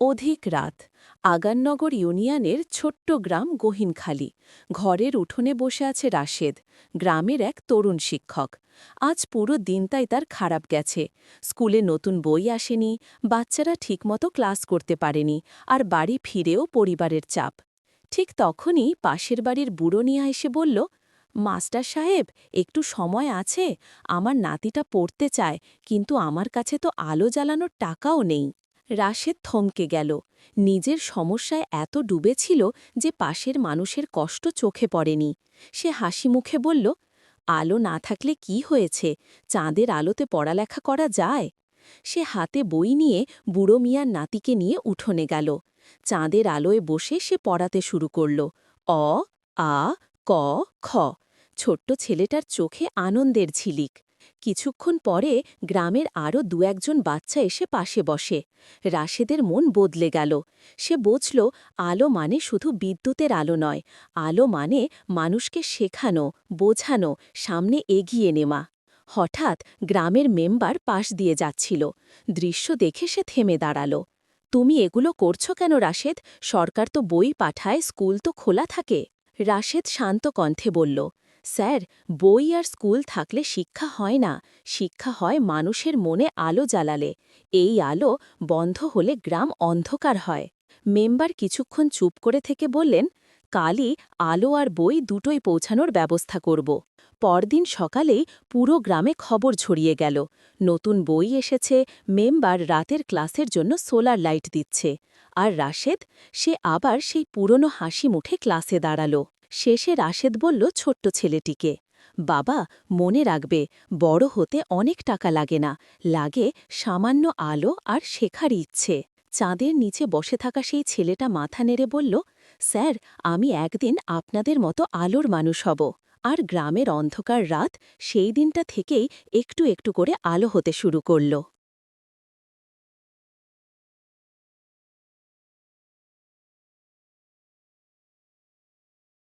অধিক রাত আগাননগর ইউনিয়নের ছোট্ট গ্রাম গহীনখালী। ঘরের উঠোনে বসে আছে রাশেদ, গ্রামের এক তরুণ শিক্ষক। আজ পুরো দিনটাই তার খারাপ গেছে। স্কুলে নতুন বই আসেনি, বাচ্চারা ঠিকমতো ক্লাস করতে পারেনি, আর বাড়ি ফিরেও পরিবারের চাপ। ঠিক তখনই পাশের বাড়ির বুড়ো নিয়ে এসে বলল, মাস্টার সাহেব, একটু সময় আছে? আমার নাতিটা পড়তে চায়, কিন্তু আমার কাছে তো আলো জ্বালানোর টাকাও নেই। রাশেদ থমকে গেল। নিজের সমস্যায় এত ডুবেছিল যে পাশের মানুষের কষ্ট চোখে পড়েনি। সে হাসি মুখে বলল, আলো না থাকলে কি হয়েছে, চাঁদের আলোতে পড়ালেখা করা যায়। সে হাতে বই নিয়ে বুড়ো মিয়ার নাতিকে নিয়ে উঠোনে গেল। চাঁদের আলোয় বসে সে পড়াতে শুরু করল। অ, আ, ক, খ। ছোট্ট ছেলেটার চোখে আনন্দের ঝিলিক। কিছুক্ষণ পরে গ্রামের আরও দু-একজন বাচ্চা এসে পাশে বসে। রাশেদের মন বদলে গেল। সে বুঝল, আলো মানে শুধু বিদ্যুতের আলো নয়, আলো মানে মানুষকে শেখানো, বোঝানো, সামনে এগিয়ে নেওয়া। হঠাৎ গ্রামের মেম্বার পাশ দিয়ে যাচ্ছিল। দৃশ্য দেখে সে থেমে দাঁড়াল। তুমি এগুলো করছো কেন রাশেদ? সরকার তো বই পাঠায়, স্কুল তো খোলা থাকে। রাশেদ শান্ত কণ্ঠে বলল, স্যার, বই আর স্কুল থাকলে শিক্ষা হয় না, শিক্ষা হয় মানুষের মনে আলো জ্বালালে। এই আলো বন্ধ হলে গ্রাম অন্ধকার হয়। মেম্বার কিছুক্ষণ চুপ করে থেকে বললেন, কালই আলো আর বই দুটোই পৌঁছানোর ব্যবস্থা করব। পরদিন সকালেই পুরো গ্রামে খবর ছড়িয়ে গেল, নতুন বই এসেছে, মেম্বার রাতের ক্লাসের জন্য সোলার লাইট দিচ্ছে। আর রাশেদ, সে আবার সেই পুরনো হাসি মুখে ক্লাসে দাঁড়াল। শেষে রাশেদ বলল ছোট্ট ছেলেটিকে, বাবা, মনে রাখবে, বড় হতে অনেক টাকা লাগে না, লাগে সামান্য আলো আর শেখার ইচ্ছে। চাঁদের নিচে বসে থাকা সেই ছেলেটা মাথা নেড়ে বলল, স্যার, আমি একদিন আপনাদের মতো আলোর মানুষ হব। আর গ্রামের অন্ধকার রাত সেই দিনটা থেকেই একটু একটু করে আলো হতে শুরু করল।